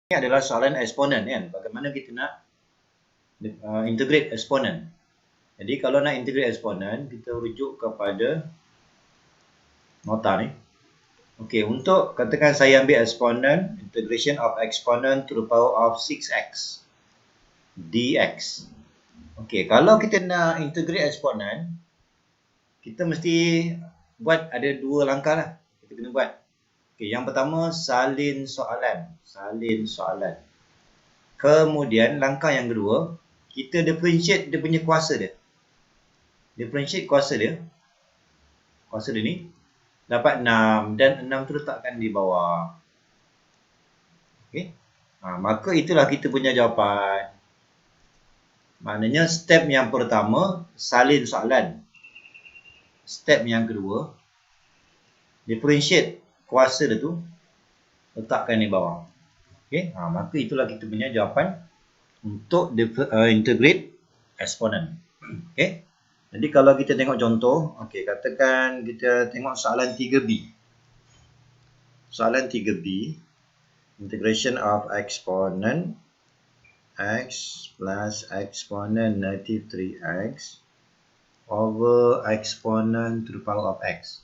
Ini adalah soalan eksponen kan. Bagaimana kita nak integrate eksponen. Jadi kalau nak integrate eksponen, kita rujuk kepada nota ni. Okey, untuk katakan saya ambil eksponen integration of exponent to the power of 6x dx. Okey, kalau kita nak integrate eksponen, kita mesti buat ada dua langkah lah. Kita kena buat. Okey, yang pertama salin soalan. Kemudian langkah yang kedua, kita differentiate dia punya kuasa dia. Differentiate kuasa dia. Kuasa dia ni dapat 6 dan 6 tu letakkan di bawah. Okey. Maka itulah kita punya jawapan. Maknanya step yang pertama salin soalan. Step yang kedua differentiate kuasa dia tu letakkan di bawah. Okey. Maka itulah kita punya jawapan untuk integrate eksponen. Okey. Jadi kalau kita tengok contoh, okey, katakan kita tengok soalan 3B. Soalan 3B, integration of exponent x plus exponent negative 3x over exponent to the power of x.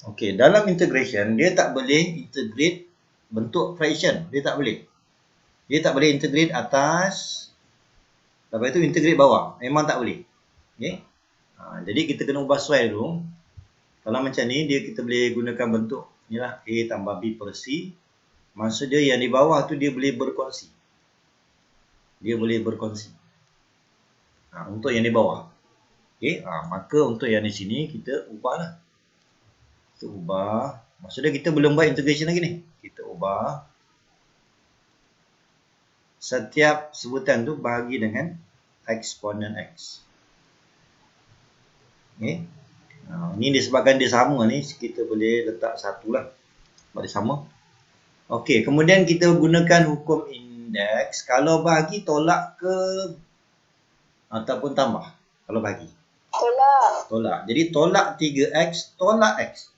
Okey, dalam integration dia tak boleh integrate bentuk fraction, dia tak boleh. Dia tak boleh integrate atas, lepas itu integrate bawah. Memang tak boleh. Okay? Jadi kita kena ubah soal dulu. Kalau macam ni, kita boleh gunakan bentuk inilah A tambah B per C. Maksud dia yang di bawah tu dia boleh berkongsi. Dia boleh berkongsi. Untuk yang di bawah. Okay? Maka untuk yang di sini kita ubahlah. Kita ubah. Maksudnya kita belum buat integration lagi ni. Kita ubah. Setiap sebutan tu bahagi dengan eksponen x. Okay. Ini disebabkan dia sama ni, kita boleh letak satu lah. Sebab dia sama. Okey, kemudian kita gunakan hukum indeks. Kalau bahagi tolak ke ataupun tambah? Kalau bahagi. Tolak. Jadi tolak 3x, tolak x.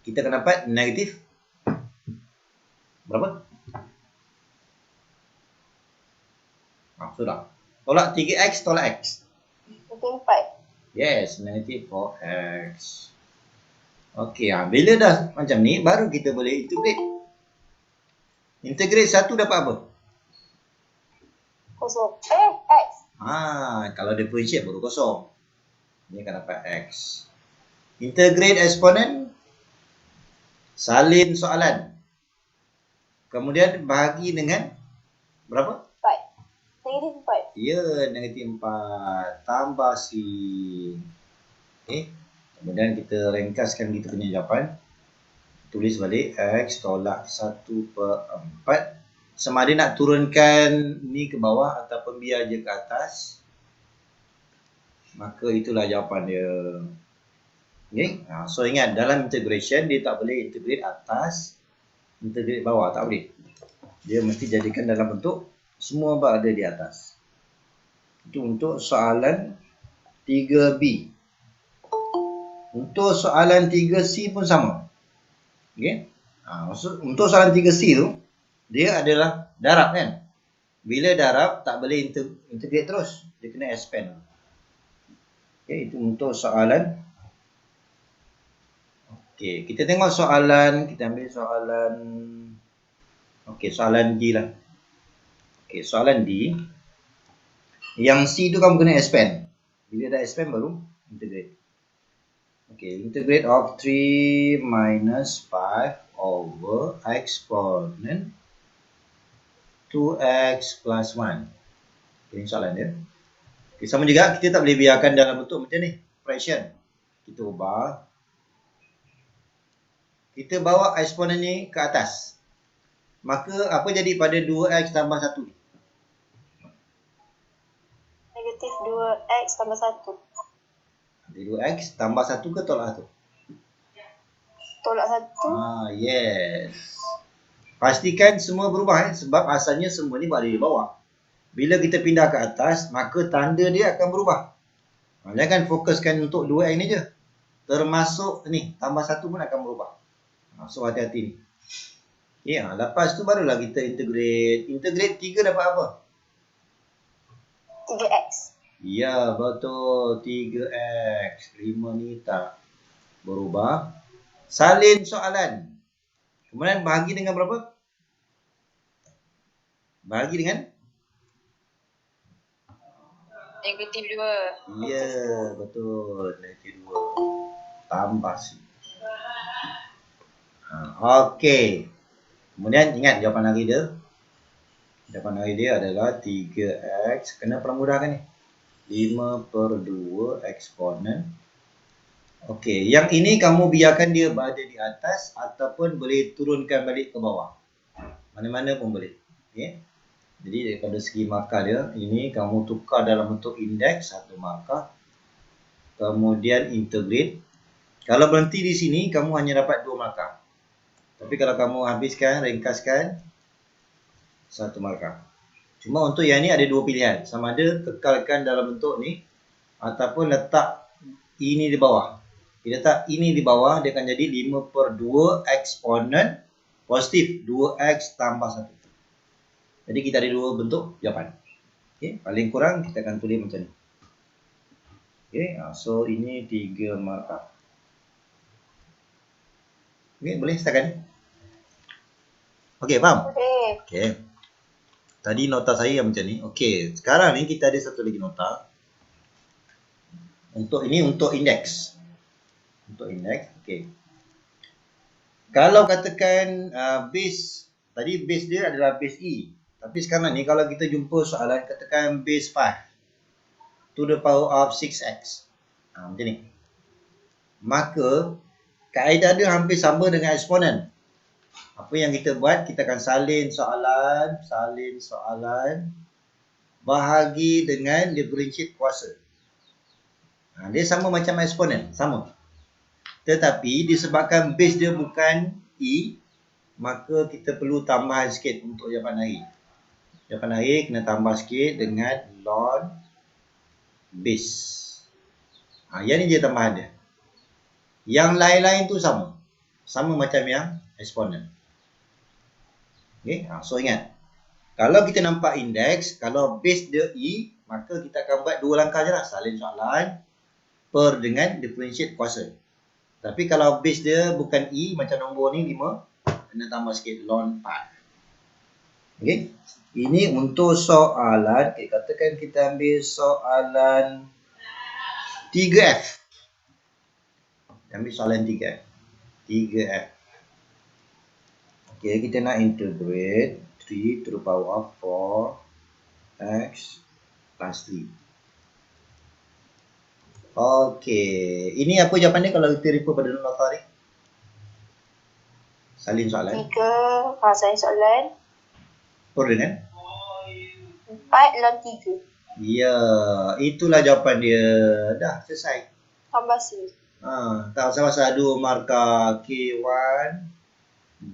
Kita akan dapat negatif berapa? Sudah. Tolak 3x, tolak x. Negatif 4. Yes, negatif 4x. Okey, bila dah macam ni, baru kita boleh integrate. Integrate satu dapat apa? Kosong. X. Kalau differentiate baru kosong. Ni akan dapat x. Integrate eksponen. Salin soalan. Kemudian bahagi dengan berapa? Negatif 4. Ya, negatif 4. Tambah C. Okey. Kemudian kita ringkaskan kita punya jawapan. Tulis balik X tolak 1/4. Sama ada nak turunkan ni ke bawah ataupun biar je ke atas. Maka itulah jawapan dia. Okay. So ingat, dalam integration dia tak boleh integrate atas, integrate bawah. Tak boleh. Dia mesti jadikan dalam bentuk semua berada di atas. Itu untuk soalan 3B. Untuk soalan 3C pun sama. Okay? Untuk soalan 3C tu, dia adalah darab kan? Bila darab, tak boleh integrate terus. Dia kena expand. Okay, itu untuk soalan. Okay, kita tengok soalan. Kita ambil soalan. Okay, soalan D lah. Okay, soalan D. Yang C tu kamu kena expand. Bila dah expand baru integrate. Okay, integrate of 3 minus 5 over exponent 2x plus 1. Ini soalan dia. Okay, sama juga, kita tak boleh biarkan dalam bentuk macam ni. Fraction. Kita ubah. Kita bawa eksponen ni ke atas. Maka apa jadi pada 2x tambah 1 ni? Negatif 2x tambah 1. Jadi 2x tambah 1 ke tolak 1? Tolak 1. Yes. Pastikan semua berubah sebab asalnya semua ni berada di bawah. Bila kita pindah ke atas, maka tanda dia akan berubah. Jangan fokuskan untuk 2x ni je. Termasuk ni, tambah 1 pun akan berubah. So hati-hati ni. Ya, lepas tu barulah kita integrate. Integrate 3 dapat apa? 3x. Ya, betul. 3x. 5 ni tak berubah. Salin soalan. Kemudian bahagi dengan berapa? Bahagi dengan? Negatif 2. Ya, betul. Negatif 2. Tambah C. Okey. Kemudian ingat jawapan hari dia. Jawapan hari dia adalah 3x. Kena permudahkan ni. 5/2 eksponen. Okey, yang ini kamu biarkan dia berada di atas ataupun boleh turunkan balik ke bawah. Mana-mana pun boleh. Okey. Jadi daripada segi markah dia, ini kamu tukar dalam bentuk indeks 1 markah. Kemudian integrate. Kalau berhenti di sini, kamu hanya dapat 2 markah. Tapi kalau kamu habiskan, ringkaskan 1 markah. Cuma untuk yang ni ada 2 pilihan. Sama ada kekalkan dalam bentuk ni ataupun letak ini di bawah. Kita letak ini di bawah, dia akan jadi 5/2 eksponen positif 2x tambah 1. Jadi kita ada 2 bentuk jawapan. Okay. Paling kurang kita akan tulis macam ni. Okay. So ini 3 markah. Okay, boleh silakan. Okay, faham? Okay. Tadi nota saya macam ni. Okay, sekarang ni kita ada satu lagi nota. Untuk ini untuk indeks. Untuk indeks, okay. Kalau katakan base, tadi base dia adalah base E. Tapi sekarang ni kalau kita jumpa soalan katakan base 5 to the power of 6x. Macam ni. Maka kaedah dia hampir sama dengan eksponen. Apa yang kita buat, kita akan salin soalan, bahagi dengan differentiate kuasa. Dia sama macam eksponen, sama. Tetapi disebabkan base dia bukan E, maka kita perlu tambahan sikit untuk jawapan hari. Jawapan hari kena tambah sikit dengan ln base. Yang ni je tambahan dia. Yang lain-lain tu sama. Sama macam yang eksponen. Okay, so ingat. Kalau kita nampak indeks, kalau base dia E, maka kita akan buat 2 langkah je lah. Salin soalan per dengan differentiate kuasa. Tapi kalau base dia bukan E, macam nombor ni 5, kena tambah sikit ln 4. Okay. Ini untuk soalan, okay, katakan kita ambil soalan 3F. Ambil soalan 3F. 3F. Okay, kita nak integrate 3 to the power of 4x plus 3. Okey, ini apa jawapan dia kalau kita refer pada nota ni? Salin soalan. 3, salin soalan. Per dengan? 4 ln 3. Ya, itulah jawapan dia. Dah selesai. Tambah C. Tak pasal-pasal 2 markah K1,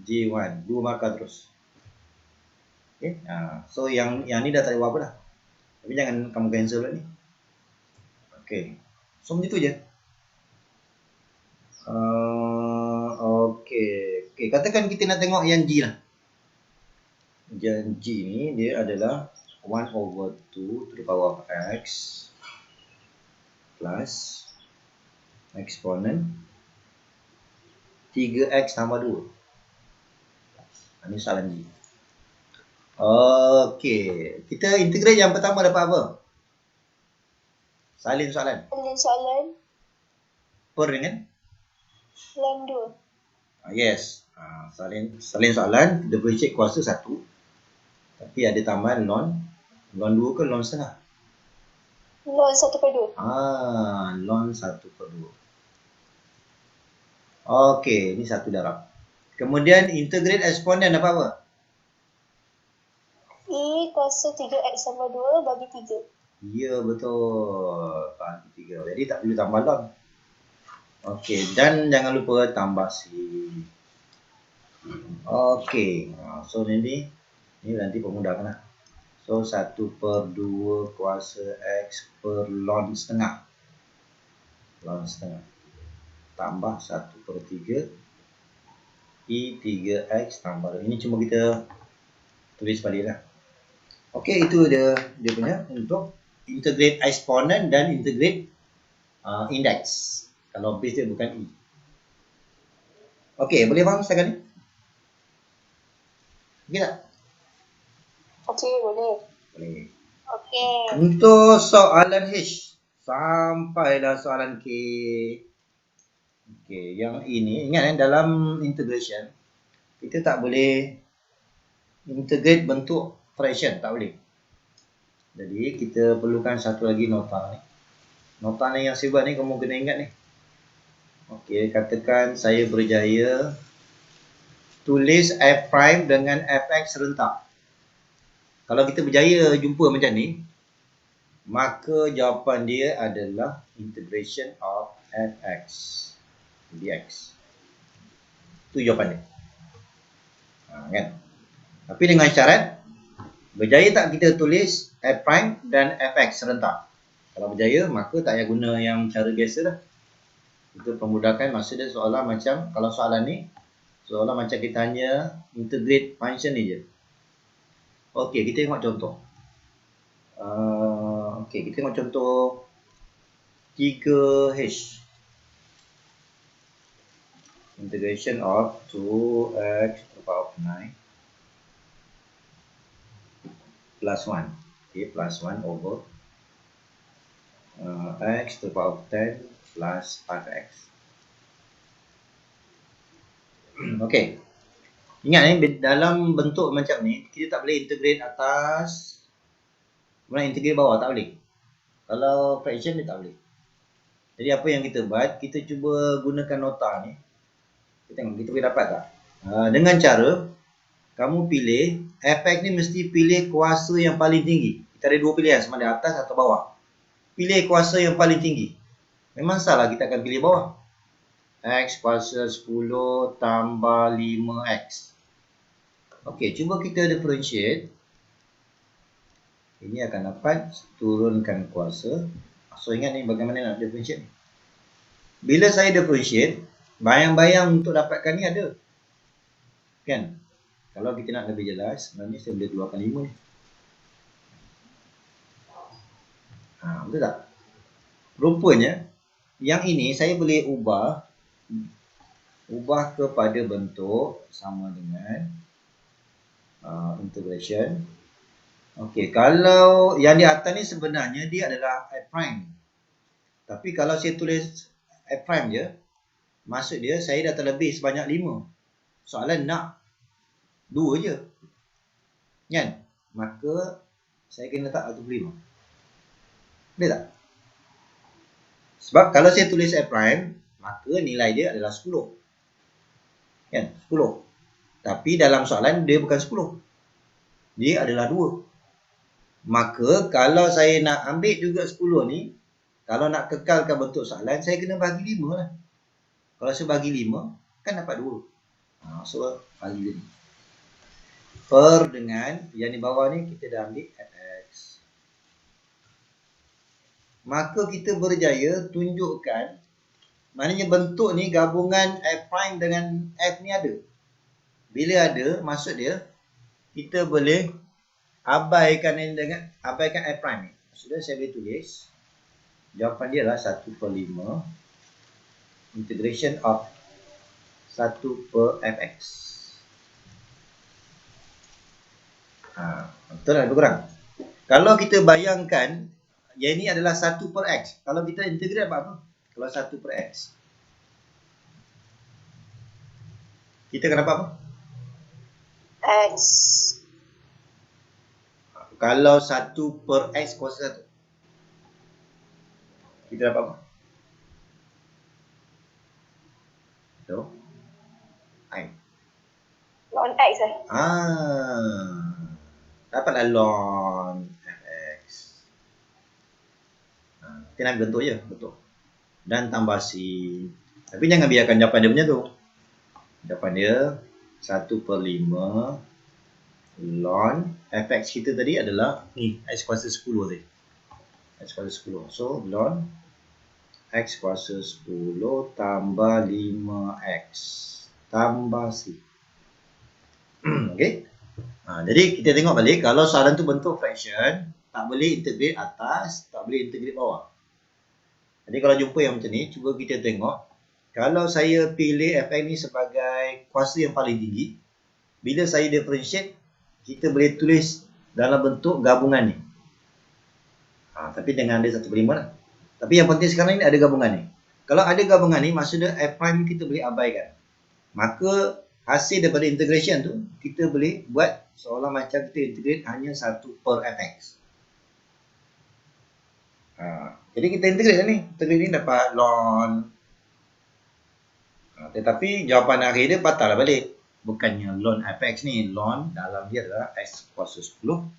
J1. 2 markah terus. Okay. So yang ni dah tak ada apa dah. Tapi jangan kamu cancel pula ni. Okay. So begitu je. Okay. Okay, katakan kita nak tengok yang G lah. Yang G ni dia adalah 1/2 to the power of x plus eksponen 3x tambah 2. Ini soalan G. Okay. Kita integrate yang pertama dapat apa? Salin soalan. Salin soalan. Per dengan? Ln 2. Yes. Salin soalan, differentiate kuasa 1. Tapi ada tambahan ln 2 ke ln setengah? Ln 1/2. Ln 1/2. Okey, ini satu darab. Kemudian integrate eksponen dapat apa? E kuasa 3x tambah 2 bagi 3. Ya, betul. Bagi 3. Jadi tak perlu tambah ln. Okey, dan jangan lupa tambah C. Okey, so ni nanti pemudahkan lah. So 1/2 kuasa X per ln setengah. Ln setengah. Tambah 1/3 E3X tambah 2. Ini cuma kita tulis balik lah. Okey, itu dia punya untuk integrate exponent dan integrate index. Kalau base dia bukan E. Okey, boleh faham setakat ni? Okey tak? Okey, boleh. Boleh. Okey. Untuk soalan H sampailah soalan K. Okey, yang ini ingat dalam integration kita tak boleh integrate bentuk fraction, tak boleh. Jadi kita perlukan satu lagi nota ni. Nota ni yang saya buat ni kamu kena ingat ni. Okey, katakan saya berjaya tulis f prime dengan fx serentak. Kalau kita berjaya jumpa macam ni, maka jawapan dia adalah integration of fx dx. Itu jawapan dia. Kan? Tapi dengan syarat, berjaya tak kita tulis f prime dan fx serentak. Kalau berjaya, maka tak payah guna yang cara biasa dah. Itu pemudahkan maksudnya seolah macam, kalau soalan ni, seolah macam kita hanya integrate function ni je. Okey, kita tengok contoh. Okey, kita tengok contoh 3H. Integration of 2x to the power of 9 plus 1. Okay, plus 1 over x to the power of 10 plus 5x. Okey. Ingat ni, dalam bentuk macam ni, kita tak boleh integrate atas, kemudian integrate bawah, tak boleh. Kalau fraction ni tak boleh. Jadi apa yang kita buat, kita cuba gunakan nota ni. Kita tengok, kita boleh dapat tak? Dengan cara, kamu pilih, fx ni mesti pilih kuasa yang paling tinggi. Kita ada dua pilihan, sama ada atas atau bawah. Pilih kuasa yang paling tinggi. Memang salah kita akan pilih bawah. X kuasa 10 tambah 5x. Okey, cuba kita differentiate. Ini akan dapat turunkan kuasa. So ingat ni bagaimana nak differentiate ni. Bila saya differentiate, bayang-bayang untuk dapatkan ni ada. Kan? Kalau kita nak lebih jelas, sebenarnya saya boleh keluarkan 5 ni. Betul tak? Rupanya, yang ini saya boleh ubah kepada bentuk sama dengan integration. Okey, kalau yang di atas ni sebenarnya dia adalah f prime. Tapi kalau saya tulis f prime je, maksud dia saya dah terlebih sebanyak 5. Soalan nak 2 je. Kan? Maka saya kena letak atau 5. Boleh tak? Sebab kalau saya tulis f prime, maka nilai dia adalah 10. Kan? 10. Tapi dalam soalan dia bukan 10. Dia adalah 2. Maka kalau saya nak ambil juga 10 ni, kalau nak kekalkan bentuk soalan, saya kena bagi 5 lah. Kalau saya bagi 5, kan dapat 2. So, bagi 5. Per dengan yang di bawah ni kita dah ambil fx. Maka kita berjaya tunjukkan, maknanya bentuk ni gabungan f prime dengan f ni ada. Bila ada, maksud dia kita boleh abaikan f prime ni. Maksudnya saya boleh tulis jawapan dia adalah 1/5 integration of 1/fx. Betul tak? Lebih kurang. Kalau kita bayangkan yang ini adalah 1/x. Kalau kita integrate apa? Kalau 1/x, kita akan dapat apa? X. Kalau 1/x kuasa 1, kita dapat apa? So, I. Ln X eh? Dapatlah ln fx. Kita nak bentuk je, bentuk. Dan tambah C. Tapi jangan biarkan jawapan dia punya tu. Jawapan dia 1/5 ln fx kita tadi adalah ni, x kuasa 10 tadi. X kuasa 10. So, ln x kuasa 10 tambah 5x. tambah C. Okey. Jadi kita tengok balik, kalau soalan tu bentuk fraction, tak boleh integrate atas, tak boleh integrate bawah. Jadi kalau jumpa yang macam ni, cuba kita tengok. Kalau saya pilih fx ni sebagai kuasa yang paling tinggi, bila saya differentiate, kita boleh tulis dalam bentuk gabungan ni. Tapi dengan ada 1/5 lah. Tapi yang penting sekarang ni ada gabungan ni. Kalau ada gabungan ni, maksudnya f prime kita boleh abaikan. Maka hasil daripada integration tu, kita boleh buat seolah macam kita integrate hanya 1/fx. Jadi kita integrate ni. Integrate ni dapat ln. Tetapi jawapan akhir dia patah lah balik. Bukannya ln fx ni. Ln dalam dia adalah x kuasa 10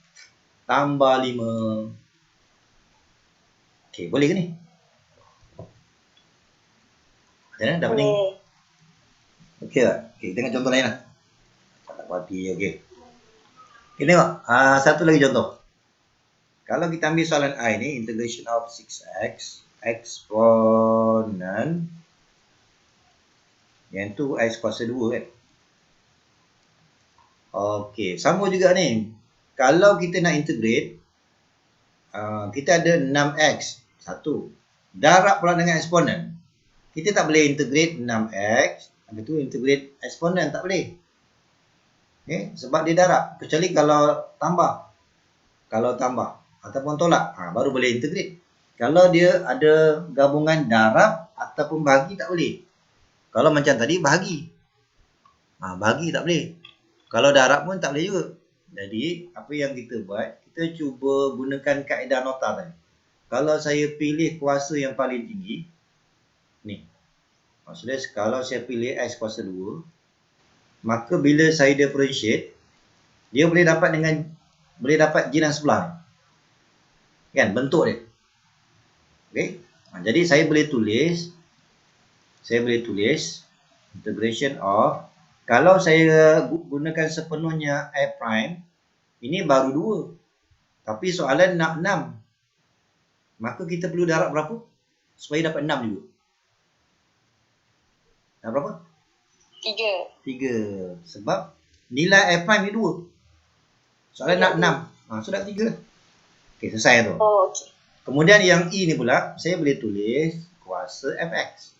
tambah 5. Okey, boleh ke ni? Dah pening? Boleh. Okey tak? Okey, tengok contoh lain lah. Tak berhati, okey. Okey, tengok. Satu lagi contoh. Kalau kita ambil soalan I ni, integration of 6x, eksponen, yang tu x kuasa 2 kan? Okey, sama juga ni. Kalau kita nak integrate, kita ada 6x, 1. Darab pula dengan eksponen. Kita tak boleh integrate 6x, habis tu integrate eksponen, tak boleh. Okay? Sebab dia darab. Kecuali kalau tambah. Kalau tambah ataupun tolak, baru boleh integrate. Kalau dia ada gabungan darab ataupun bahagi, tak boleh. Kalau macam tadi, bahagi. Bahagi tak boleh. Kalau darab pun tak boleh juga. Jadi, apa yang kita buat, kita cuba gunakan kaedah nota tadi. Kalau saya pilih kuasa yang paling tinggi, ni. Maksudnya, kalau saya pilih x kuasa 2, maka bila saya differentiate, dia boleh dapat jiran sebelah ni. Kan, bentuk dia. Okey. Jadi, saya boleh tulis integration of, kalau saya gunakan sepenuhnya f prime, ini baru 2. Tapi soalan nak 6. Maka kita perlu darab berapa? Supaya dapat 6 juga. Dah berapa? 3. Sebab nilai f prime ni 2. Soalan nak 6. So dah 3 lah. Okey, selesai tu. Okey. Kemudian yang E ni pula, saya boleh tulis kuasa fx.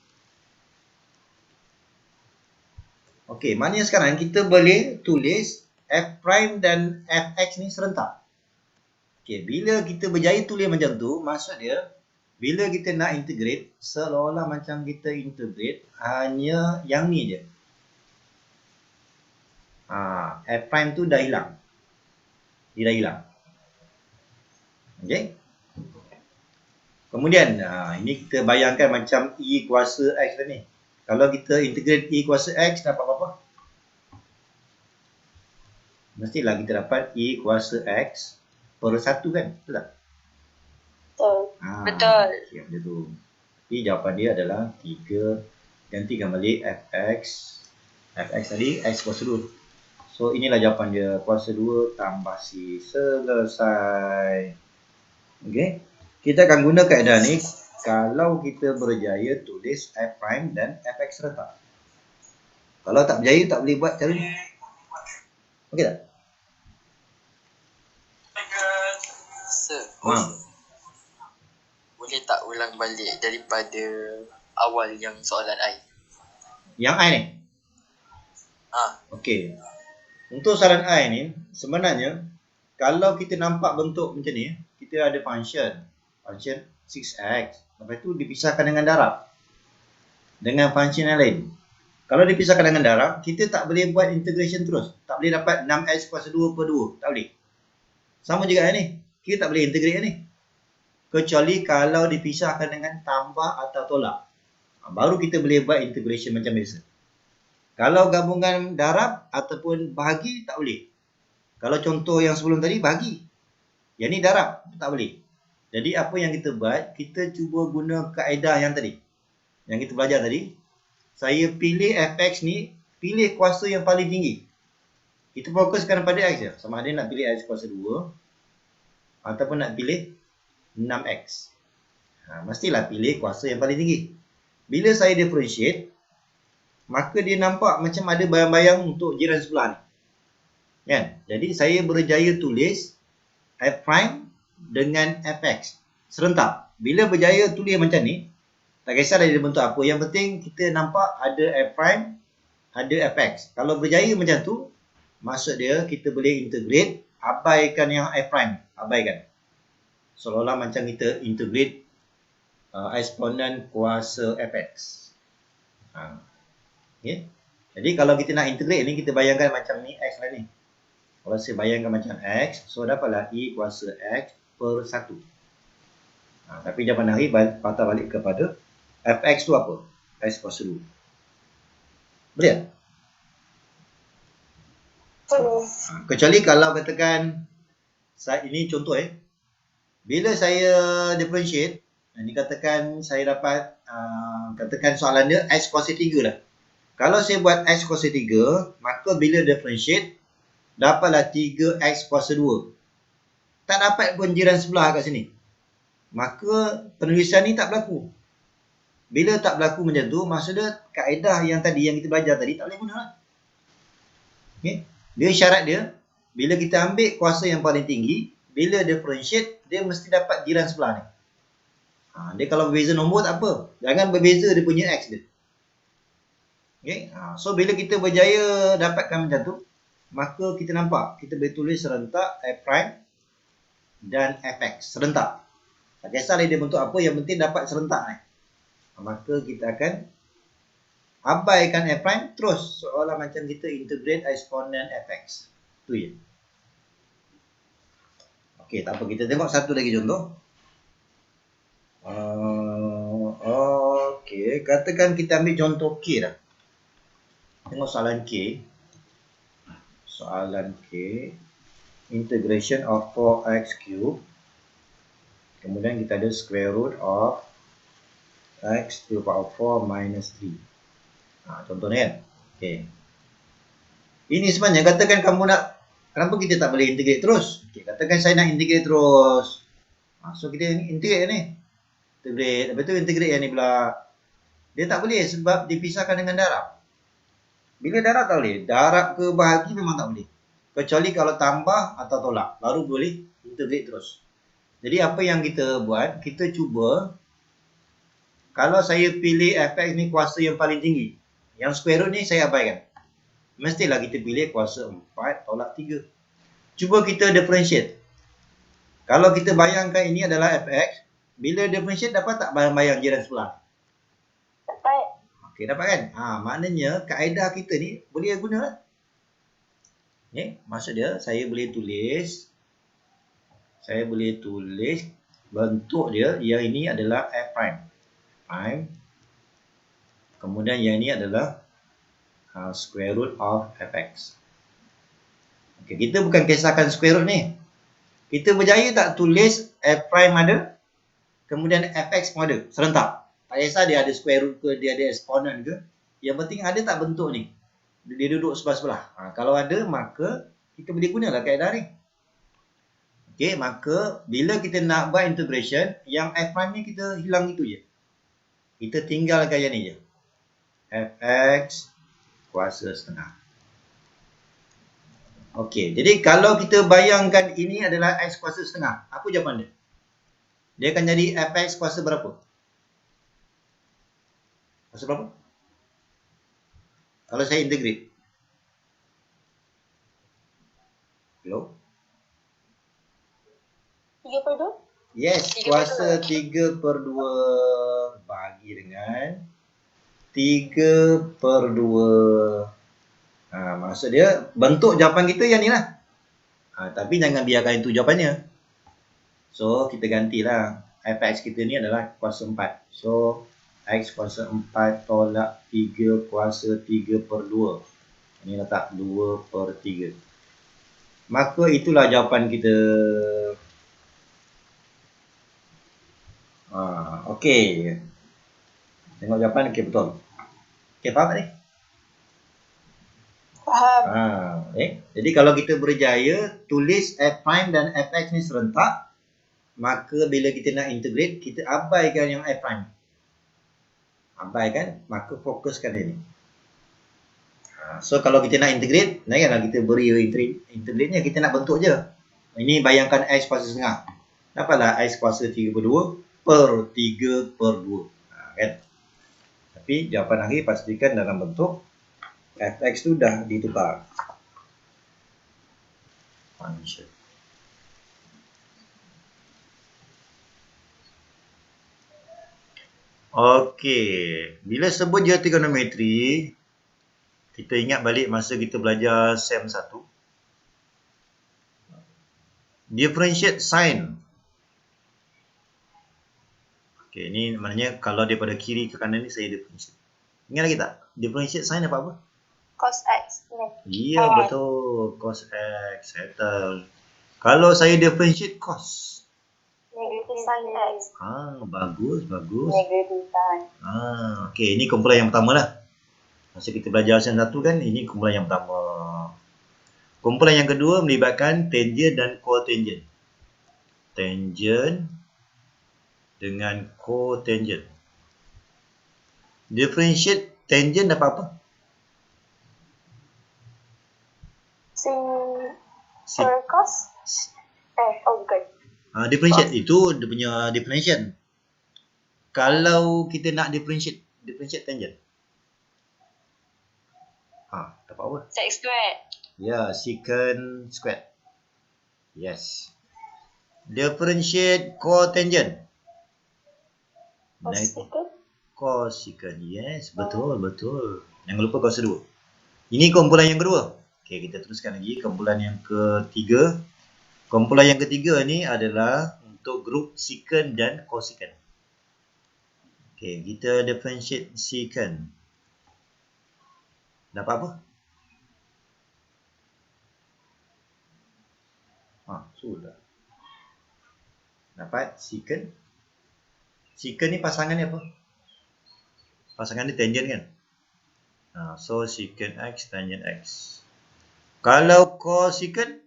Okey, maknanya sekarang kita boleh tulis f prime dan fx ni serentak. Okey, bila kita berjaya tulis macam tu, maksud dia, bila kita nak integrate, seolah-olah macam kita integrate hanya yang ni je. F prime tu dah hilang. Dia dah hilang. Okey. Kemudian, ini kita bayangkan macam E kuasa X ni. Kalau kita integrate E kuasa X, dapat apa? Mestilah kita dapat E kuasa X per 1 kan? Betul tak? Betul. Siap dia tu. Tapi jawapan dia adalah 3. Gantikan balik Fx. Fx tadi X kuasa 2. So inilah jawapan dia. Kuasa 2 tambah C. Selesai. Okey. Kita akan guna kaedah ni kalau kita berjaya tulis f prime dan fx serentak. Kalau tak berjaya, tak boleh buat cara ni. Okey tak? Sir, boleh tak ulang balik daripada awal yang soalan I? Yang I ni? Okey. Untuk soalan I ni, sebenarnya kalau kita nampak bentuk macam ni, kita ada function 6x. Lepas tu dipisahkan dengan darab. Dengan function yang lain. Kalau dipisahkan dengan darab, kita tak boleh buat integration terus. Tak boleh dapat 6x kuasa 2 per 2. Tak boleh. Sama juga ni. Kita tak boleh integrate ni. Kecuali kalau dipisahkan dengan tambah atau tolak. Baru kita boleh buat integration macam biasa. Kalau gabungan darab ataupun bahagi, tak boleh. Kalau contoh yang sebelum tadi, bahagi. Yang ni darab, tak boleh. Jadi apa yang kita buat, kita cuba guna kaedah yang tadi. Yang kita belajar tadi. Saya pilih fx ni, pilih kuasa yang paling tinggi. Kita fokuskan pada x je. Sama ada nak pilih x kuasa 2 ataupun nak pilih 6x. Mestilah pilih kuasa yang paling tinggi. Bila saya differentiate, maka dia nampak macam ada bayang-bayang untuk jiran sebelah ni. Kan? Jadi saya berjaya tulis F prime dengan fx serentak. Bila berjaya tulis macam ni, tak kisah dia bentuk apa, yang penting kita nampak ada F prime, ada fx. Kalau berjaya macam tu, maksud dia kita boleh integrate, abaikan yang F prime, abaikan. Seolah-olah macam kita integrate eksponen kuasa fx. Okay. Jadi kalau kita nak integrate ni, kita bayangkan macam ni x lah ni. Kalau saya bayangkan macam x, so dapatlah E kuasa x per 1. Tapi jawapan hari patah balik kepada fx tu apa? X kuasa 2. Boleh tak? Boleh. Kecuali kalau katakan, ini contoh bila saya differentiate, ini katakan saya dapat, katakan soalan dia x kuasa 3 lah. Kalau saya buat x kuasa 3, maka bila differentiate, dapatlah 3x kuasa 2. Tak dapat pun jiran sebelah kat sini. Maka penulisan ni tak berlaku. Bila tak berlaku macam tu, maksud dia kaedah yang tadi yang kita belajar tadi tak boleh guna lah. Okay. Dia syarat dia, bila kita ambil kuasa yang paling tinggi, bila differentiate, dia mesti dapat jiran sebelah ni. Dia kalau berbeza nombor tak apa. Jangan berbeza dia punya x dia. Okay. So bila kita berjaya dapatkan macam tu, maka kita nampak, kita boleh tulis serentak F prime dan fx. Serentak. Tak kisahlah dia bentuk apa, yang penting dapat serentak ni. Maka kita akan abaikan F prime, terus seolah macam kita integrate eksponen fx. Tu je. Okey, tak apa. Kita tengok satu lagi contoh. Okey, katakan kita ambil contoh K dah. Tengok soalan K. Soalan K, integration of 4x cube, kemudian kita ada square root of x to the power 4 minus 3. Contohnya kan. Okay. Ini sebenarnya katakan kamu nak, kenapa kita tak boleh integrate terus? Okay, katakan saya nak integrate terus. So kita integrate ni. Integrate, lepas tu integrate yang ni pula. Dia tak boleh sebab dipisahkan dengan darab. Bila darab tak boleh. Darab ke bahagi memang tak boleh. Kecuali kalau tambah atau tolak. Baru boleh integrate terus. Jadi apa yang kita buat, kita cuba, kalau saya pilih fx ni kuasa yang paling tinggi, yang square root ni saya abaikan. Mestilah kita pilih kuasa 4 tolak 3. Cuba kita differentiate. Kalau kita bayangkan ini adalah fx, bila differentiate dapat tak bayang-bayang jiran sebelah? Dapat. Okey, dapat kan? Maknanya kaedah kita ni boleh guna lah. Okay, maksud dia saya boleh tulis bentuk dia, yang ini adalah f prime. Kemudian yang ini adalah square root of fx. Okey, kita bukan kisahkan square root ni. Kita berjaya tak tulis f prime ada, kemudian fx pun ada, serentak. Tak kisah dia ada square root ke, dia ada eksponen ke. Yang penting ada tak bentuk ni. Dia duduk sebelah-sebelah. Kalau ada, maka kita boleh gunalah kaedah ni. Okey, maka bila kita nak buat integration, yang f prime ni kita hilang itu je. Kita tinggalkan yang ni je. fx kuasa setengah. Okey, jadi kalau kita bayangkan ini adalah x kuasa setengah, apa jawapan dia? Dia akan jadi fx kuasa berapa? Kuasa berapa? Kalau saya integrate. Hello? 3/2? Yes, kuasa 3/2 bagi dengan 3/2. Maksud dia bentuk jawapan kita yang ni lah. Tapi jangan biarkan itu jawapannya. So, kita gantilah. fx kita ni adalah kuasa 4. So, x kuasa 4 tolak 3 kuasa 3/2. Ini letak 2/3. Maka itulah jawapan kita. Okey. Tengok jawapan, okey betul. Okey, faham tak ni? Faham. Jadi kalau kita berjaya tulis f prime dan fx ni serentak, maka bila kita nak integrate, kita abaikan yang f prime. Abaikan, maka fokuskan dia ni. So kalau kita nak integrate, janganlah kita beri integrate-nya, kita nak bentuk je. Ini bayangkan X kuasa setengah. Dapatlah X kuasa 3/2 per 3/2. Kan? Tapi jawapan akhir pastikan dalam bentuk fx tu dah ditukar. Function. Okey, bila sebut dia trigonometri, kita ingat balik masa kita belajar SEM 1. Differentiate sign. Okey, ni maknanya kalau daripada kiri ke kanan ni saya differentiate. Ingat lagi tak? Differentiate sign apa? Cos X. Ya, betul. Cos X. Settle. Kalau saya differentiate cos. Negative sin X. Bagus. Negative sin. Okey, ini kumpulan yang pertama lah. Masa kita belajar SEM 1 kan, ini kumpulan yang pertama. Kumpulan yang kedua melibatkan tangent dan cotangent. Tangent dengan cotangent. Differentiate tangent dapat apa? Sin per cos. Bukan. Differentiate itu dia punya differentiation. Kalau kita nak differentiate tangent. Dapat apa? Sec squared. Ya, secant squared. Yes. Differentiate cotangent. Cosecant. Cosecant. Yes, betul. Jangan lupa cos 2. Ini kumpulan yang kedua. Okey, kita teruskan lagi kumpulan yang ketiga. Kumpulan yang ketiga ni adalah untuk grup secant dan cosecant. Okey, kita differentiate secant. Dapat apa? Sudah. Dapat secant. Secant ni pasangan ni apa? Pasangan ni tangent kan? So secant X tangent X. Kalau cosecant,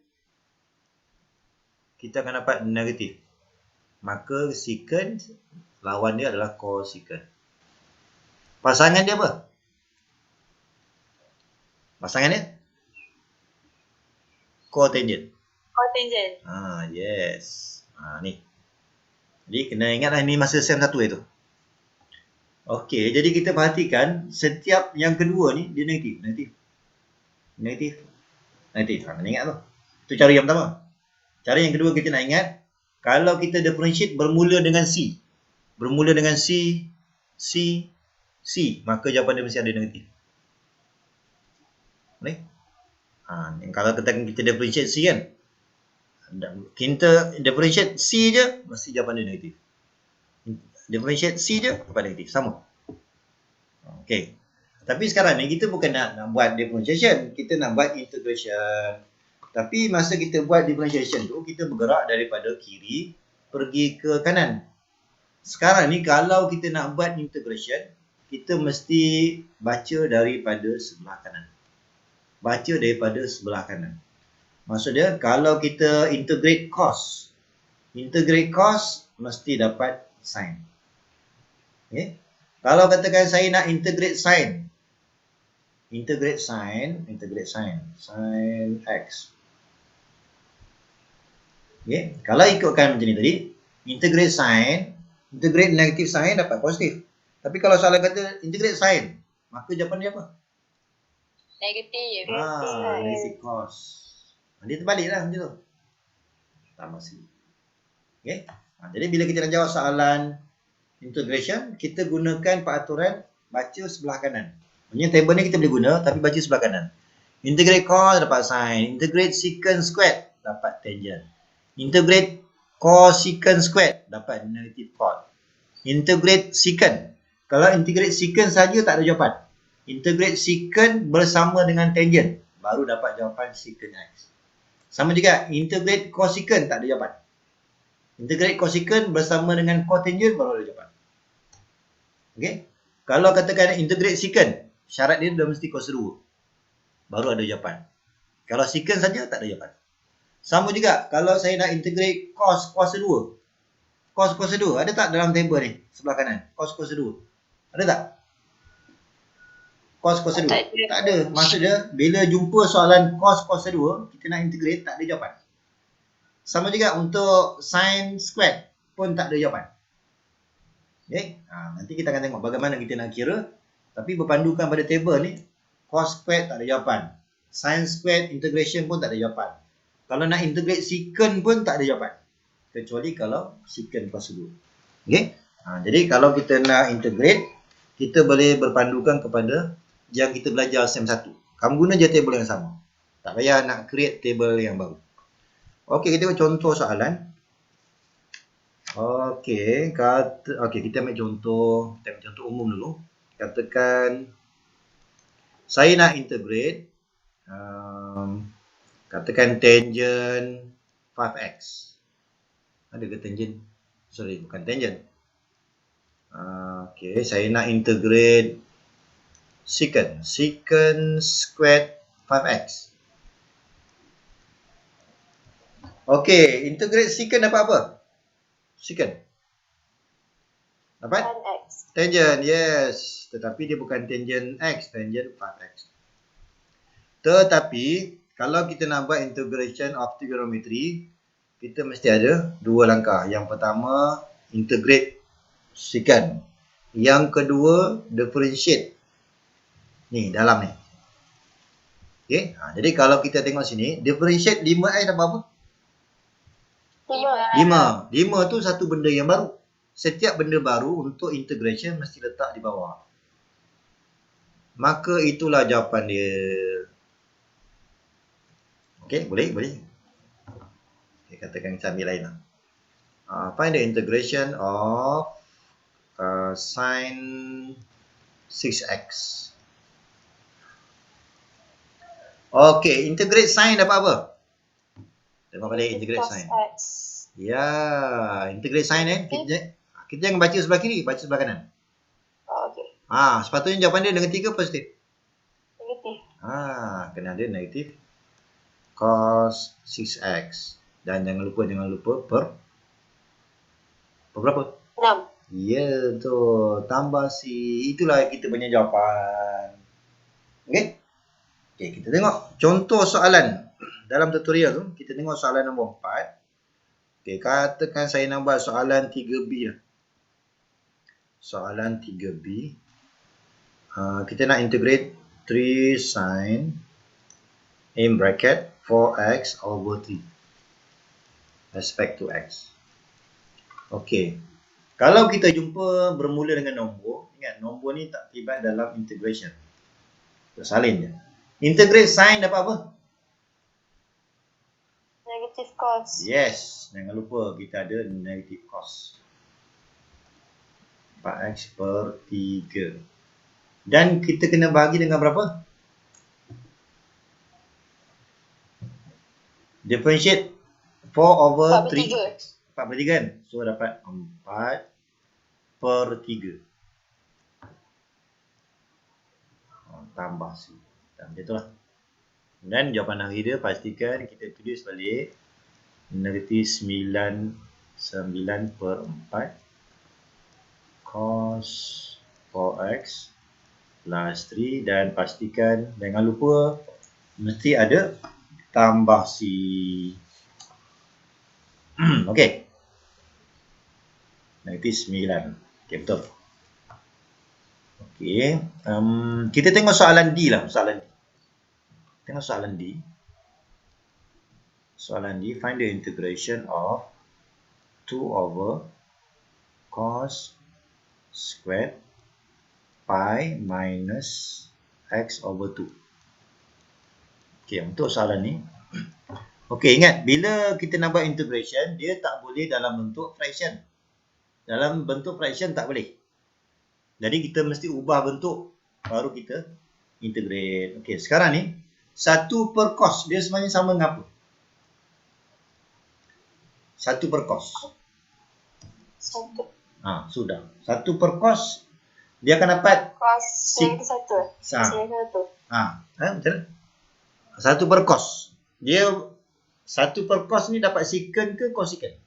kita akan dapat negatif. Maka secant lawan dia adalah cosecant. Pasangan dia apa? Pasangan dia? Cotangent. Cotangent. Yes. Ni. Jadi kena ingatlah ni masa SEM 1 itu. Okey, jadi kita perhatikan setiap yang kedua ni dia negatif. Kena ingat tu. Itu cara yang pertama. Cara yang kedua kita nak ingat, kalau kita differentiate bermula dengan C. Bermula dengan C, maka jawapan dia mesti ada negatif. Boleh? Kalau kita differentiate C kan, kita differentiate C je, mesti jawapan dia negatif. Differentiate C je, dapat negatif. Sama. Okey. Tapi sekarang ni kita bukan nak buat differentiation. Kita nak buat integration. Tapi masa kita buat differentiation tu, kita bergerak daripada kiri pergi ke kanan. Sekarang ni kalau kita nak buat integration, kita mesti baca daripada sebelah kanan. Maksudnya kalau kita integrate cos mesti dapat sin. Okay? Kalau katakan saya nak integrate sin sin X. Okay? Kalau ikutkan macam ni tadi, integrate negatif sin dapat positif. Tapi kalau soalan kata integrate sin, maka jawapan dia apa? Negatif. Negatif cos. Dia terbalik lah macam tu. Tambah C. Okay? Jadi bila kita nak jawab soalan integration, kita gunakan peraturan baca sebelah kanan. Maksudnya table ni kita boleh guna, tapi baca sebelah kanan. Integrate cos dapat sin. Integrate secant squared dapat tangent. Integrate cosecant squared dapat negative cos. Integrate secant. Kalau integrate secant saja tak ada jawapan. Integrate secant bersama dengan tangent, baru dapat jawapan secant X. Sama juga, integrate cosecant tak ada jawapan. Integrate cosecant bersama dengan cotangent, baru ada jawapan. Okay? Kalau katakan integrate secant, syarat dia dah mesti cos 2. Baru ada jawapan. Kalau secant saja, tak ada jawapan. Sama juga, kalau saya nak integrate cos 2. Cos 2, ada tak dalam table ni? Sebelah kanan. Cos 2. Ada tak? cos kuasa 2. Tak ada. Tak ada. Maksud dia, bila jumpa soalan cos kuasa 2, kita nak integrate, tak ada jawapan. Sama juga untuk sin squared pun tak ada jawapan. Okay? Nanti kita akan tengok bagaimana kita nak kira. Tapi berpandukan pada table ni, cos squared tak ada jawapan. Sin squared integration pun tak ada jawapan. Kalau nak integrate secant pun tak ada jawapan. Kecuali kalau secant kuasa 2. Okay? Jadi kalau kita nak integrate, kita boleh berpandukan kepada yang kita belajar SEM 1. Kamu guna je table yang sama. Tak payah nak create table yang baru. Okey, kita buat contoh soalan. Okey, kita ambil contoh, umum dulu. Katakan saya nak integrate katakan tangent 5x. Ada ke tangent? Sorry, bukan tangent. Okey, saya nak integrate secant squared 5x. Okey, integrate secant dapat apa? Secant. Dapat? Tan X. Tangent, yes. Tetapi dia bukan tangent x, tangent 5x. Tetapi, kalau kita nak buat integration of trigonometry, kita mesti ada dua langkah. Yang pertama, integrate secant. Yang kedua, differentiate. Ni, dalam ni. Okay? Jadi, kalau kita tengok sini, differentiate 5x dapat apa? 5 tu satu benda yang baru. Setiap benda baru untuk integration mesti letak di bawah. Maka itulah jawapan dia. Okey, boleh. Okay, katakan kita ambil lain lah. Find the integration of sin 6x. Okey, integrate sin dapat apa? Tengok balik integrate sin. X. Ya, integrate sin kita jangan baca sebelah kiri, baca sebelah kanan. Okey. Sepatutnya jawapan dia negatif ke positif? Negatif. Kena ada negatif cos 6x. Dan jangan lupa per berapa? 6. Ya, tu tambah si. Itulah kita punya jawapan. Okey. Okey, kita tengok contoh soalan. Dalam tutorial tu, kita tengok soalan nombor 4. Okey, katakan saya nak buat soalan 3B lah. Soalan 3B. Kita nak integrate 3 sin in bracket 4x over 3 respect to x. Okey. Kalau kita jumpa bermula dengan nombor, ingat nombor ni tak terlibat dalam integration. Tersalin je. Integrate sin dapat apa? Negative cos. Yes, jangan lupa kita ada negative cos 4x per 3. Dan kita kena bagi dengan berapa? Differentiate 4 over 3x. 4 per 3 kan? So dapat 4 per 3. Tambah C. Macam itulah. Dan jawapan akhir dia pastikan kita tulis balik negatif 9 per 4 cos 4x plus 3 dan pastikan jangan lupa mesti ada tambah C. Okey. Negatif 9. Okey, betul. Okey. Kita tengok soalan D lah. Tengok soalan D. Soalan D, find the integration of 2 over cos squared pi minus x over 2. Okey, untuk soalan ni. Okey, ingat bila kita nak buat integration, dia tak boleh dalam bentuk fraction. Dalam bentuk fraction tak boleh. Jadi kita mesti ubah bentuk baru kita integrate. Okey, sekarang ni 1 per cos dia sebenarnya sama dengan apa? 1 per cos. 1. Sudah. 1 per cos dia akan dapat Cos negatif 1. betul? 1 per cos. Dia 1 per cos ni dapat secant ke cosecant?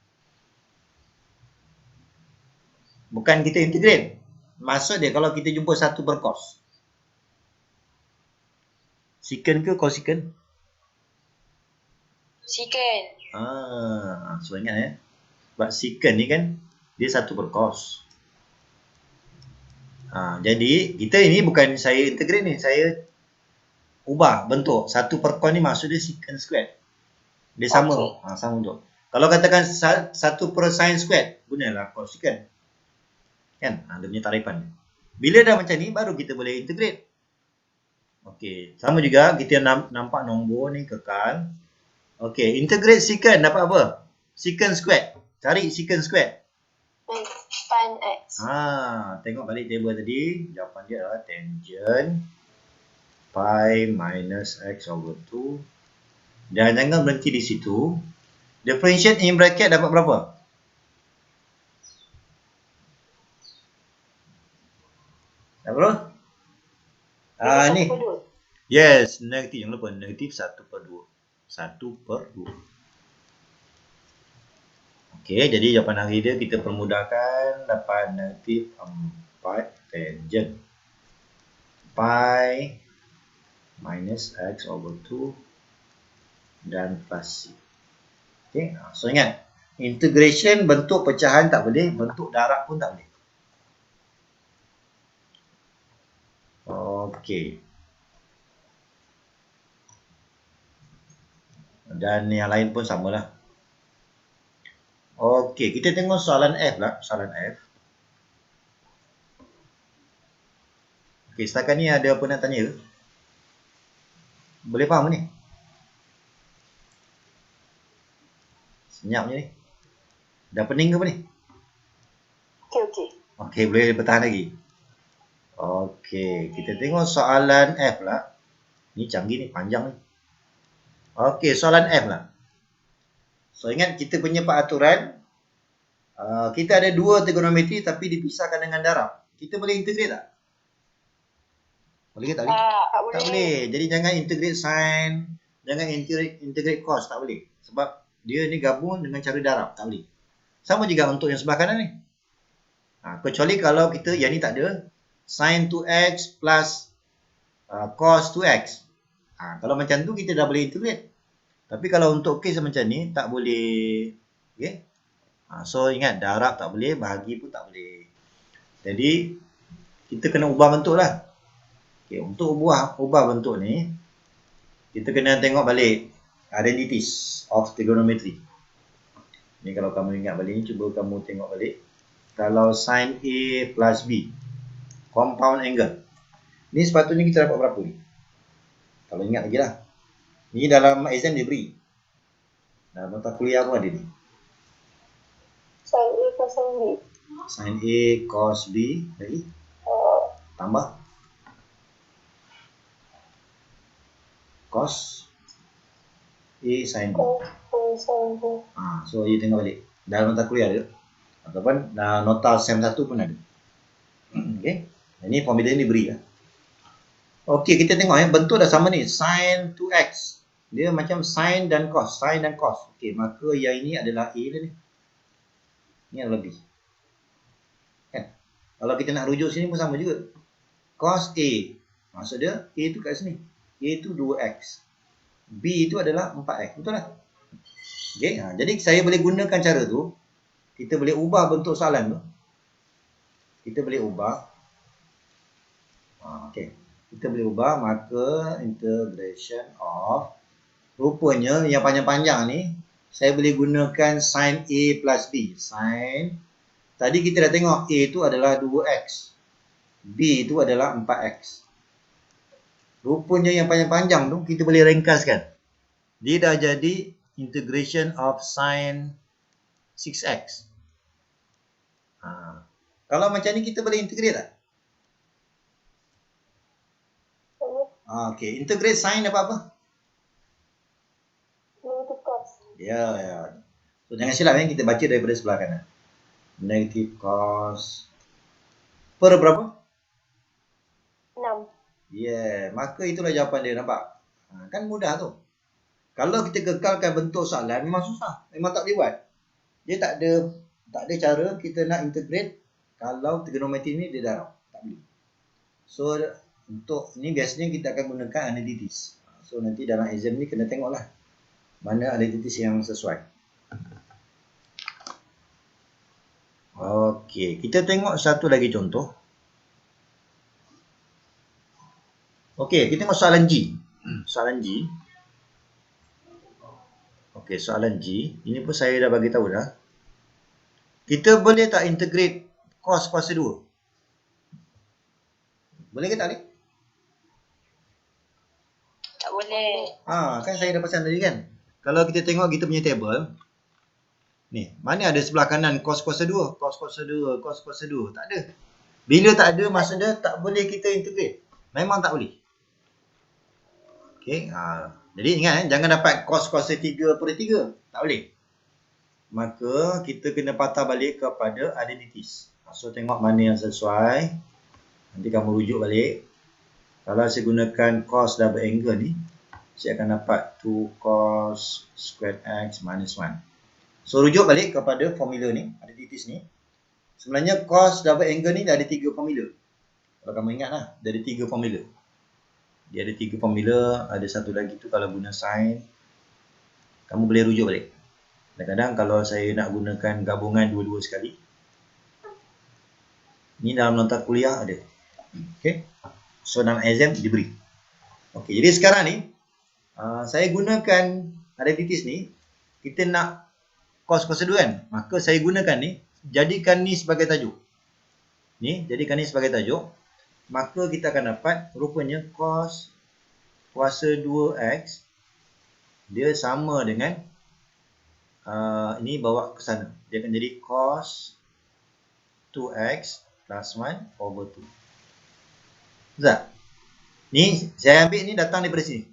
Bukan kita integrate. Maksud dia kalau kita jumpa 1 per cos. Secant ke cosecant? Secant. So ingat ya. Sebab secant ni kan dia 1 per cos. Jadi kita ini bukan saya integrate ni, saya ubah bentuk 1 per cos ni maksud dia secant squared. Dia sama. Okay. Sama bentuk. Kalau katakan 1 per sin squared, gunalah cosecant. Kan? Dia punya tarifan. Bila dah macam ni baru kita boleh integrate. Okey, sama juga kita nampak nombor ni kekal. Okey, integrate secant dapat apa? Secant squared. Cari secant squared. Tan X. Tengok balik table tadi, jawapan dia adalah tangent pi minus x over 2. Dan jangan berhenti di situ. Differentiate in bracket dapat berapa? Dapat berapa? Ni. Yes, negatif. Jangan lupa negatif 1 per 2. 1 per 2. Okey, jadi jawapan akhir dia kita permudahkan dapat negatif 4 tangent pi minus x over 2 dan plus c. Okey, so ingat, integration bentuk pecahan tak boleh, bentuk darab pun tak boleh. Okey. Dan yang lain pun samalah. Okey, kita tengok soalan F lah, soalan F. Okey, setakat ni ada apa nak tanya? Boleh faham ni? Senyap je ni. Dah pening ke apa ni? Okey. Okey, boleh bertahan lagi. Okey, kita tengok soalan F lah. Ni canggih ni, panjang ni. Okey, soalan F lah. So ingat kita punya peraturan, kita ada 2 trigonometri tapi dipisahkan dengan darab. Kita boleh integrate tak? Boleh ke tak boleh? Tak boleh. Jadi jangan integrate sin, jangan integrate cos, tak boleh. Sebab dia ni gabung dengan cara darab, tak boleh. Sama juga untuk yang sebelah kanan ni. Kecuali kalau kita yang ni tak ada, sin 2x plus cos 2x. Kalau macam tu kita dah boleh integrate. Tapi kalau untuk kes macam ni tak boleh. Okay? So ingat darab tak boleh, bahagi pun tak boleh. Jadi kita kena ubah bentuk lah. Okay, untuk ubah bentuk ni, kita kena tengok balik identities of trigonometry. Ni kalau kamu ingat balik ni, cuba kamu tengok balik. Kalau sin A plus B, compound angle. Ni sepatutnya kita dapat berapa ni? Kalau ingat lagi lah. Ni dalam exam dia beri. Dalam mata kuliah pun ada ni. Sin A plus sin B. Sin A cos B lagi. Tambah. Cos A sin B. So you tengok balik. Dalam mata kuliah ada. Ataupun nota SEM 1 pun ada. Okay. Ini formula ni diberi lah. Okey, kita tengok bentuk dah sama ni. Sin 2x. Dia macam sin dan cos. Sin dan cos. Okey, maka yang ini adalah A dah ni. Ni adalah B. Kan? Kalau kita nak rujuk sini pun sama juga. Cos A. Maksud dia, A tu kat sini. A tu 2x. B itu adalah 4x. Betul tak? Okey, jadi saya boleh gunakan cara tu. Kita boleh ubah bentuk soalan tu. Kita boleh ubah. Okey. Kita boleh ubah, maka integration of, rupanya yang panjang-panjang ni saya boleh gunakan sin A plus B. Sin, tadi kita dah tengok A itu adalah 2x, B itu adalah 4x. Rupanya yang panjang-panjang tu kita boleh ringkaskan. Dia dah jadi integration of sin 6x. Kalau macam ni kita boleh integrate tak? Okey, integrate sin dapat apa? Negative cos. Ya. So jangan silap kita baca daripada sebelah kanan. Negative cos per berapa? 6. Maka itulah jawapan dia, nampak? Kan mudah tu. Kalau kita kekalkan bentuk soalan memang susah. Memang tak boleh buat. Dia tak ada cara kita nak integrate kalau trigonometri ni dia darab. Tak boleh. So untuk ni biasanya kita akan gunakan analysis. So nanti dalam exam ni kena tengoklah mana identitas yang sesuai. Okey, kita tengok satu lagi contoh. Okey, kita tengok soalan G. Soalan G. Okey, soalan G. Ini pun saya dah bagi tahu dah. Kita boleh tak integrate cos kuasa 2? Boleh ke tak boleh? Tak boleh. Kan saya dah pesan tadi kan. Kalau kita tengok kita punya table. Ni, mana ada sebelah kanan cos kuasa 2, cos kuasa 2, cos kuasa 2. Tak ada. Bila tak ada, maksudnya tak boleh kita integrate. Memang tak boleh. Okey, jadi ingat jangan dapat cos kuasa 3/3. Tak boleh. Maka kita kena patah balik kepada identities. So tengok mana yang sesuai. Nanti kamu rujuk balik. Kalau saya gunakan cos double angle ni, saya akan dapat 2 cos squared x minus 1. So rujuk balik kepada formula ni, identities ni. Sebenarnya cos double angle ni dah ada 3 formula. Kalau kamu ingat lah, dia ada 3 formula. Dia ada 3 formula, ada satu lagi tu kalau guna sin. Kamu boleh rujuk balik. Kadang-kadang kalau saya nak gunakan gabungan dua-dua sekali. Ni dalam nota kuliah ada. Okay. So dalam exam diberi. Okay, jadi sekarang ni saya gunakan identities ni. Kita nak cos kuasa 2 kan. Maka saya gunakan ni. Jadikan ni sebagai tajuk. Ni, jadikan ni sebagai tajuk. Maka kita akan dapat rupanya cos kuasa 2x. Dia sama dengan ini bawa ke sana. Dia akan jadi cos 2x plus 1 over 2. Betul? Ni saya ambil ni datang daripada sini.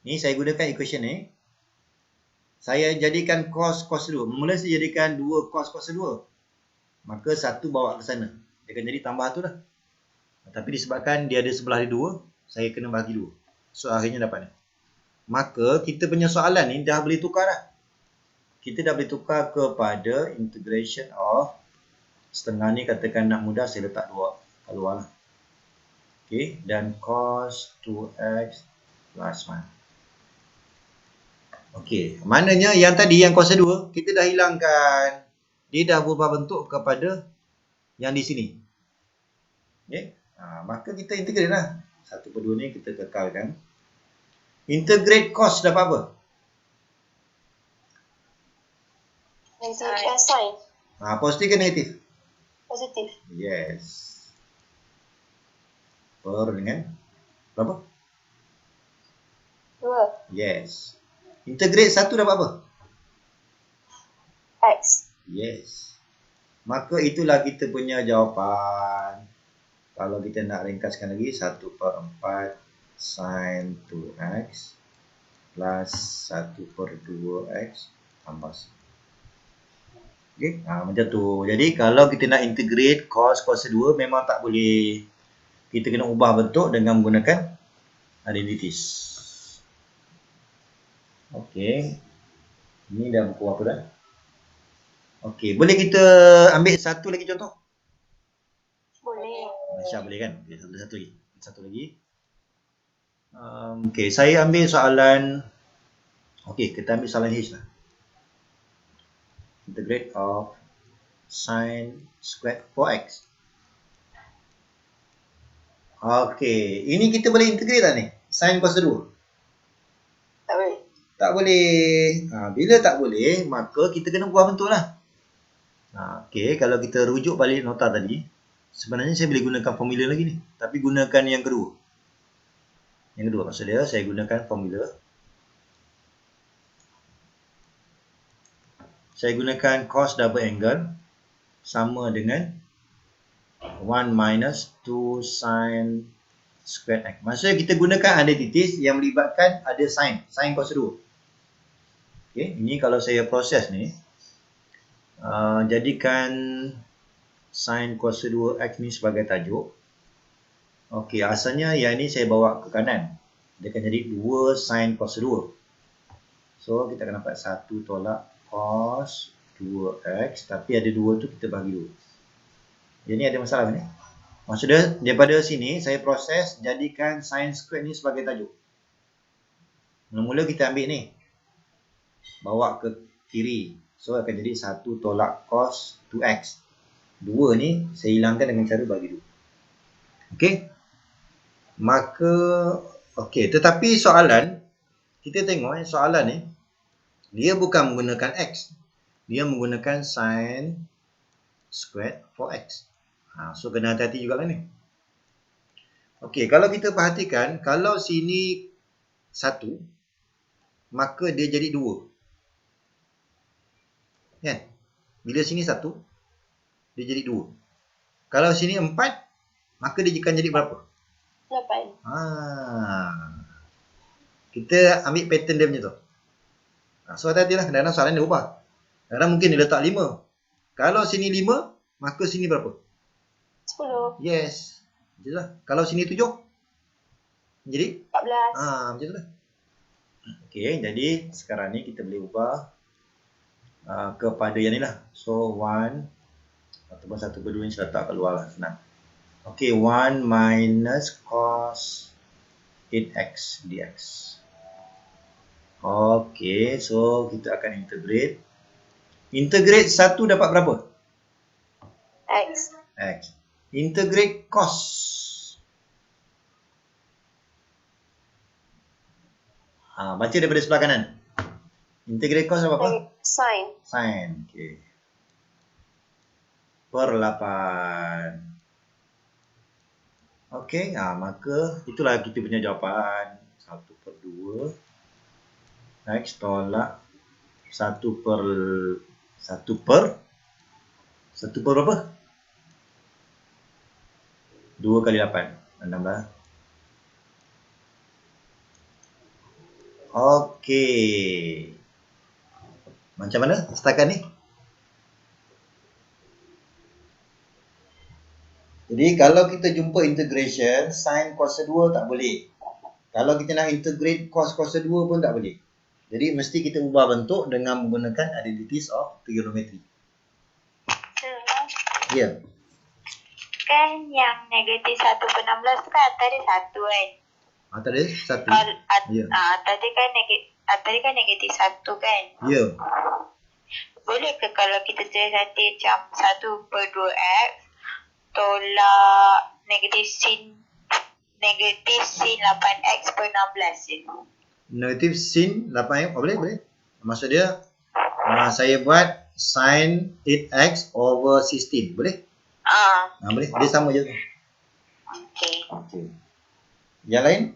Ni saya gunakan equation ni. Saya jadikan cos kuasa 2. Mula saya jadikan 2 cos kuasa 2. Maka 1 bawa ke sana. Dia akan jadi tambah tu lah. Tapi disebabkan dia ada sebelah dia 2, saya kena bagi 2. So akhirnya dapat ni. Maka kita punya soalan ni dah boleh tukar dah. Kita dah boleh tukar kepada integration of setengah ni, katakan nak mudah saya letak 2 kat luar lah. Okay, dan cos 2x plus 1. Okay, maknanya yang tadi yang kuasa 2 kita dah hilangkan. Dia dah berubah bentuk kepada yang di sini. Okay, maka kita integrate lah. 1/2 ni kita kekalkan. Integrate cos dapat apa? Sin. Positif ke negatif? Positif. Yes. Per dengan berapa? 2. Yes. Integrate 1 dapat apa? X. Yes. Maka itulah kita punya jawapan. Kalau kita nak ringkaskan lagi, 1/4 sin 2x plus 1/2x tambah 1. Okay, macam tu. Jadi kalau kita nak integrate cos kuasa 2 memang tak boleh. Kita kena ubah bentuk dengan menggunakan identities. Okey. Ini dah buku apa dah? Okey, boleh kita ambil satu lagi contoh? Boleh. Masya boleh kan? Okay, satu lagi. Okey, saya ambil soalan. Okey, kita ambil soalan H lah. Integrate of sin squared 4x. Okey, ini kita boleh integrate tak ni? Sin kuasa 2. Tak boleh. Tak boleh. Bila tak boleh, maka kita kena ubah bentuk lah. Okey, kalau kita rujuk balik nota tadi, sebenarnya saya boleh gunakan formula lagi ni. Tapi gunakan yang kedua. Yang kedua maksudnya saya gunakan formula. Saya gunakan cos double angle sama dengan 1 minus 2 sin squared x. Maksudnya kita gunakan identities yang melibatkan ada sin kuasa 2. Okay, ini kalau saya proses ni, jadikan sin kuasa 2x ni sebagai tajuk. Okey, asalnya yang ni saya bawa ke kanan. Dia akan jadi 2 sin kuasa 2. So kita akan dapat 1 tolak cos 2x, tapi ada 2 tu kita bagi 2. Jadi ada masalah ni. Maksudnya daripada sini saya proses jadikan sin square ni sebagai tajuk. Mula-mula kita ambil ni. Bawa ke kiri. So akan jadi 1 tolak cos 2x. 2 ni saya hilangkan dengan cara bagi 2. Okey. Maka okey, tetapi soalan kita tengok soalan ni dia bukan menggunakan x. Dia menggunakan sin squared for x. So kena hati-hati jugalah ni. Okey, kalau kita perhatikan kalau sini 1 maka dia jadi 2. Kan? Bila sini 1 dia jadi 2. Kalau sini 4 maka dia akan jadi berapa? 8. Kita ambil pattern dia macam tu. So hati-hatilah, kadang-kadang soalan dia ubah. Kadang mungkin dia letak 5. Kalau sini 5, maka sini berapa? 10. Yes. Macam tu lah. Kalau sini 7, jadi? 14. Macam tu lah. Okey, jadi sekarang ni kita boleh ubah kepada yang ni lah. So 1 ataupun 1/2 ni saya letak kat luar lah, senang. Okey, 1 minus cos 8x dx. Okey, so kita akan integrate. Integrate 1 dapat berapa? X. X. Integrate cos. Baca daripada sebelah kanan. Integrate cos dapat apa? Sin. Sin. Okey. Per 8. Okey, maka itulah kita punya jawapan. 1/2 X tolak 1 per berapa? 2 kali 8 16. Okey. Macam mana setakat ni? Jadi kalau kita jumpa integration sin cos 2 tak boleh. Kalau kita nak integrate cos 2 pun tak boleh. Jadi mesti kita ubah bentuk dengan menggunakan identities of trigonometry. Ya. Yeah. Kan yang negatif 1/16 tu kan antara 1 kan? Antara 1. Ya. Tadi kan negatif 1 kan? Ya. Yeah. Boleh ke kalau kita tulis nanti macam 1/2x tolak negatif sin 8x per 16 je? Negatif sin 8x, boleh. Maksud dia saya buat sin 8x over 16, boleh? Boleh. Dia sama je. Okey. Yang lain?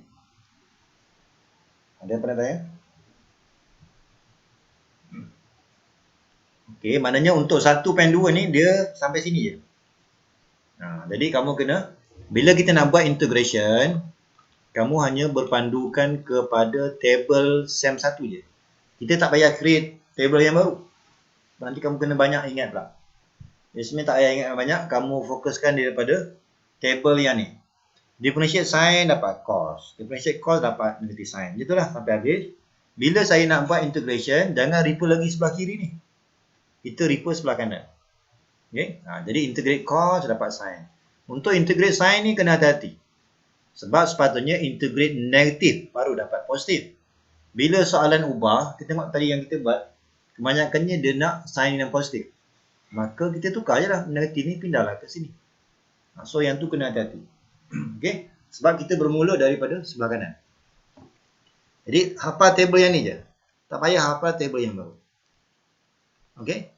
Ada apa nak tanya? Okey, maknanya untuk 1/2 ni dia sampai sini je. Jadi kamu kena, bila kita nak buat integration, kamu hanya berpandukan kepada table SEM 1 je. Kita tak payah create table yang baru. Nanti kamu kena banyak ingat pula. Jadi sebenarnya tak payah ingat banyak, kamu fokuskan daripada table yang ni. Differentiate sin dapat cos. Differentiate cos dapat negative sin. Itulah sampai habis. Bila saya nak buat integration, jangan refer lagi sebelah kiri ni. Kita refer sebelah kanan. Okay? Jadi integrate cos dapat sin. Untuk integrate sin ni kena hati-hati. Sebab sepatutnya integrate negatif baru dapat positif. Bila soalan ubah, kita tengok tadi yang kita buat, kebanyakannya dia nak sin yang positif. Maka kita tukar je lah. Negatif ni pindahlah ke sini. So yang tu kena hati-hati. Okay? Sebab kita bermula daripada sebelah kanan. Jadi hafal table yang ni je. Tak payah hafal table yang baru. Okay?